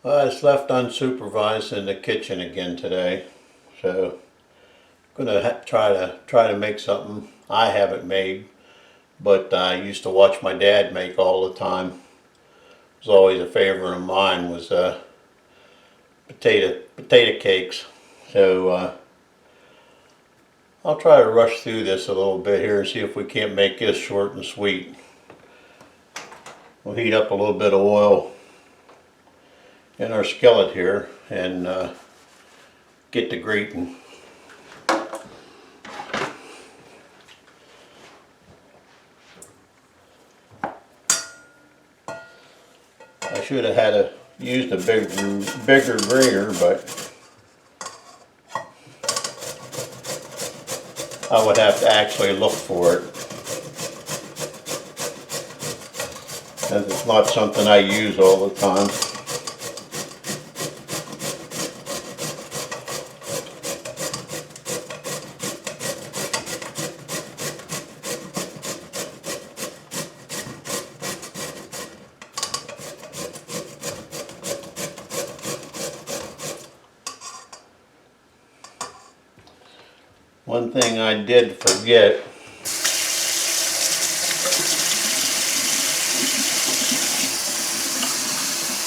I was left unsupervised in the kitchen again today, so I'm gonna try to make something I haven't made, but I used to watch my dad make all the time. It was always a favorite of mine was potato cakes. So I'll try to rush through this a little bit here and see if we can't make this short and sweet. We'll heat up a little bit of oil in our skillet here and get to grating. I should have used a bigger grater, but I would have to actually look for it, as it's not something I use all the time. One thing I did forget,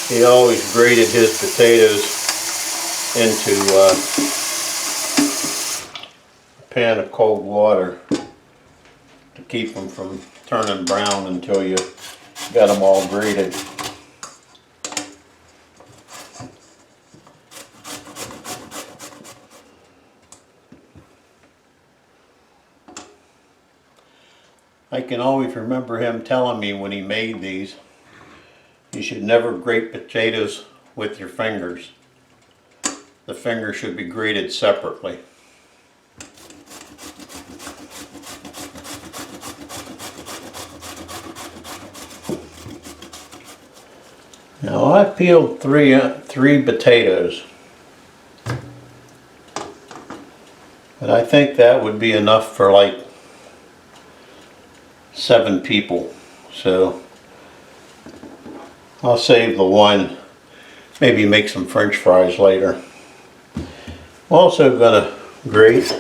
he always grated his potatoes into a pan of cold water to keep them from turning brown until you got them all grated. I can always remember him telling me when he made these, you should never grate potatoes with your fingers. The fingers should be grated separately. Now I peeled three potatoes, but I think that would be enough for like 7 people, so I'll save the one, maybe make some French fries later. I'm also gonna grate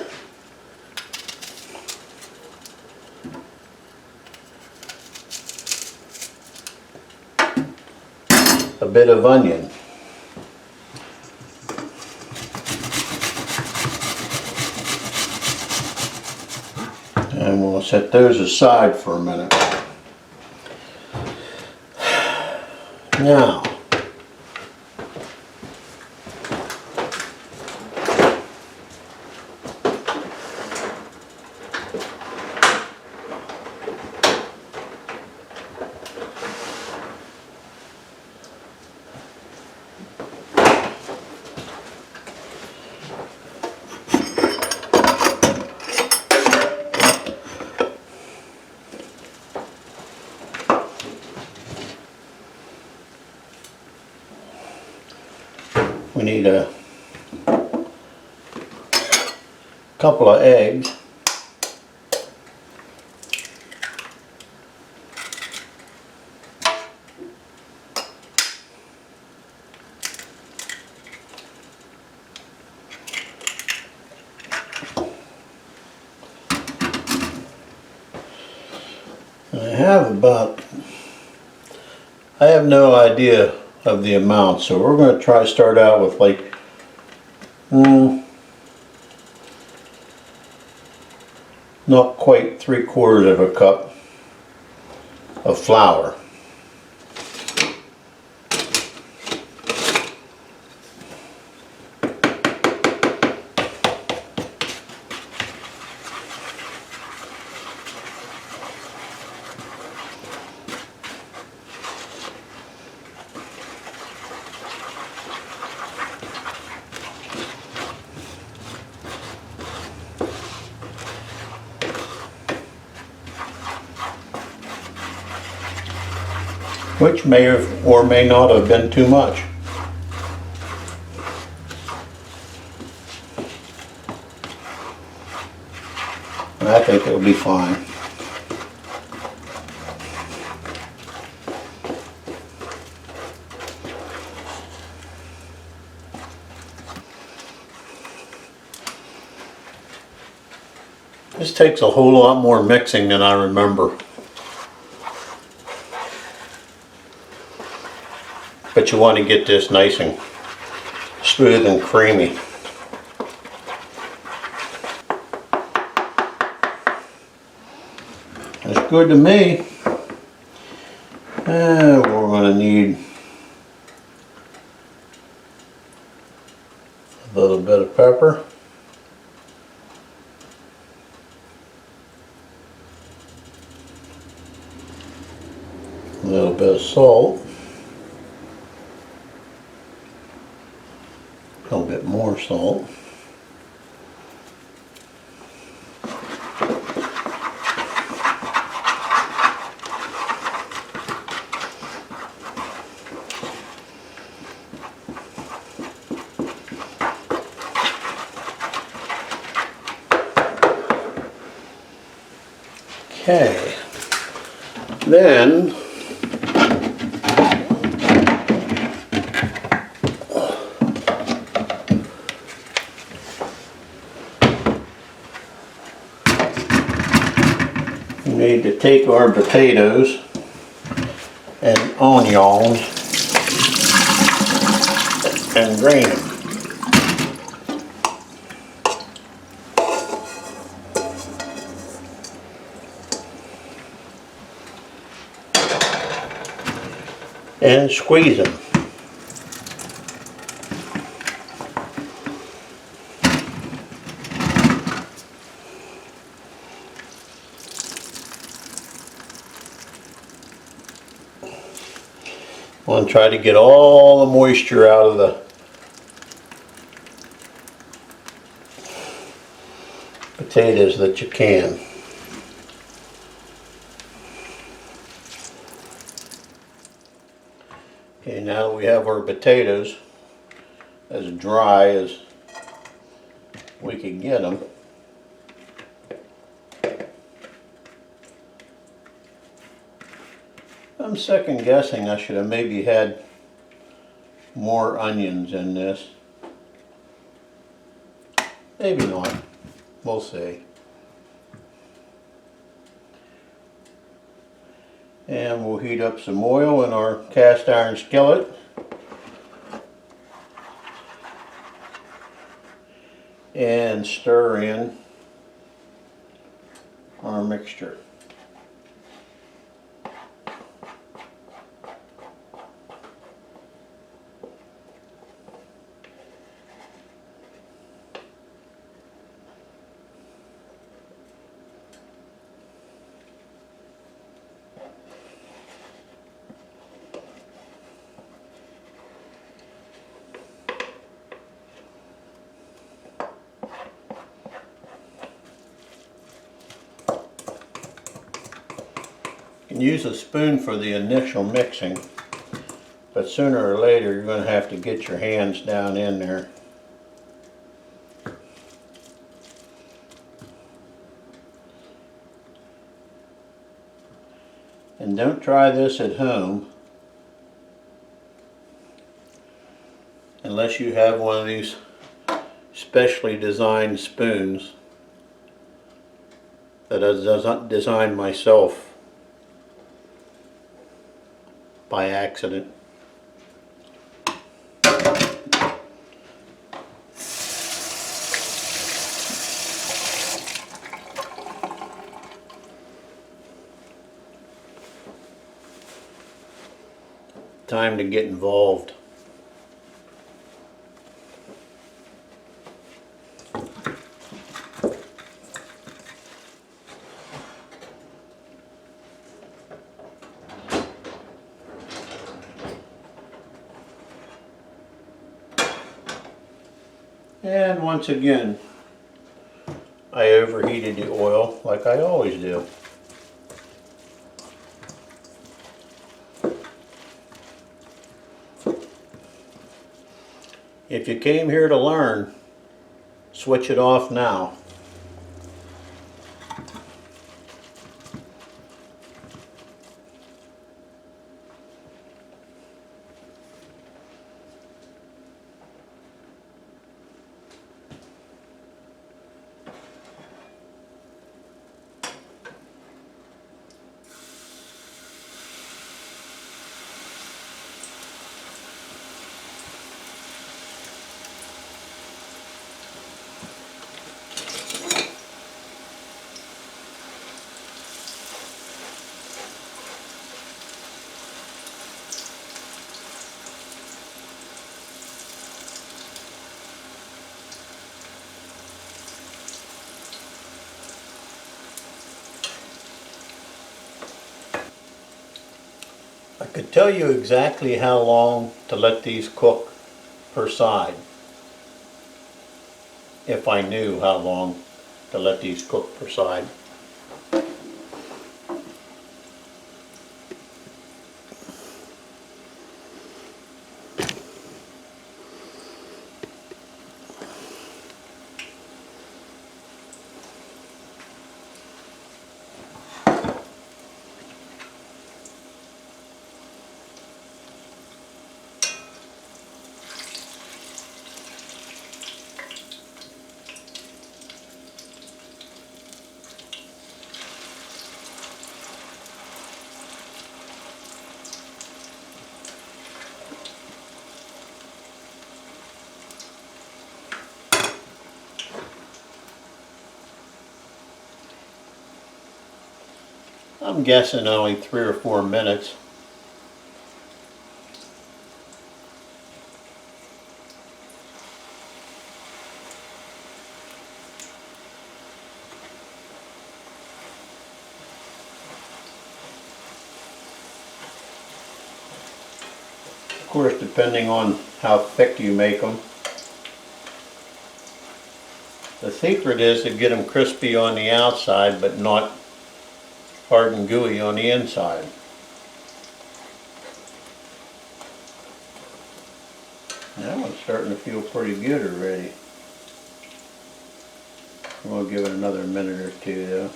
a bit of onion. And we'll set those aside for a minute. Now, we need a couple of eggs. I have no idea of the amount, so we're going to start out with like not quite 3/4 of a cup of flour. Which may have or may not have been too much. I think it'll be fine. This takes a whole lot more mixing than I remember. But you want to get this nice and smooth and creamy. That's good to me. We're going to need a little bit of pepper. A little bit of salt. A little bit more salt. Okay, then we need to take our potatoes and onions and drain them. And squeeze them. Want to try to get all the moisture out of the potatoes that you can. Okay, now that we have our potatoes as dry as we can get them, I'm second guessing I should have maybe had more onions in this. Maybe not. We'll see. And we'll heat up some oil in our cast iron skillet. And stir in our mixture. You can use a spoon for the initial mixing, but sooner or later you're going to have to get your hands down in there. And don't try this at home unless you have one of these specially designed spoons that I designed myself by accident. Time to get involved. And once again, I overheated the oil like I always do. If you came here to learn, switch it off now. could tell you exactly how long to let these cook per side if I knew how long to let these cook per side. I'm guessing only 3 or 4 minutes. Of course, depending on how thick you make them. The secret is to get them crispy on the outside but not hard and gooey on the inside. That one's starting to feel pretty good already. We'll give it another minute or two though.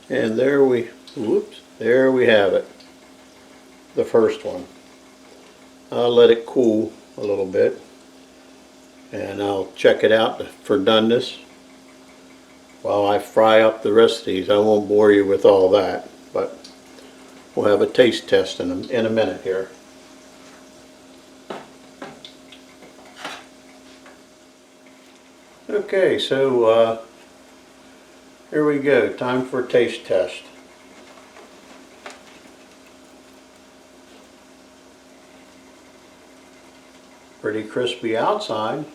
And there we have it. The first one. I'll let it cool a little bit and I'll check it out for doneness while I fry up the rest of these. I won't bore you with all that, but we'll have a taste test in a minute here. Okay, so here we go. Time for a taste test. Pretty crispy outside.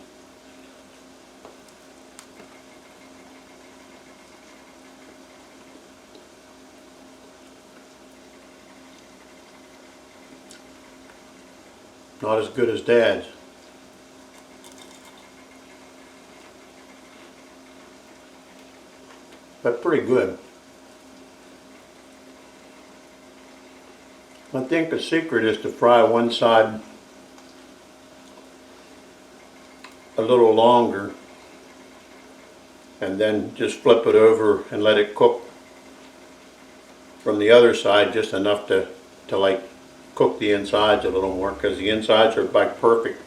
Not as good as Dad's. But pretty good. I think the secret is to fry one side a little longer and then just flip it over and let it cook from the other side just enough to like cook the insides a little more, because the insides are like perfect.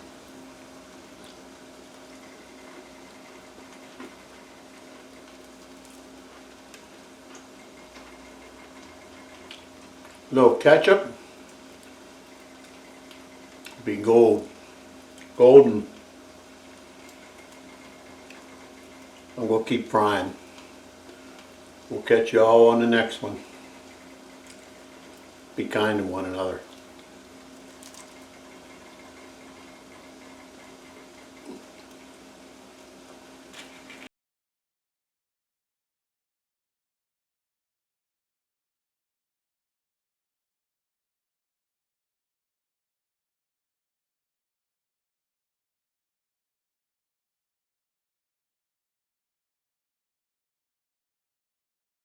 A little ketchup, be golden. And we'll keep frying. We'll catch you all on the next one. Be kind to one another.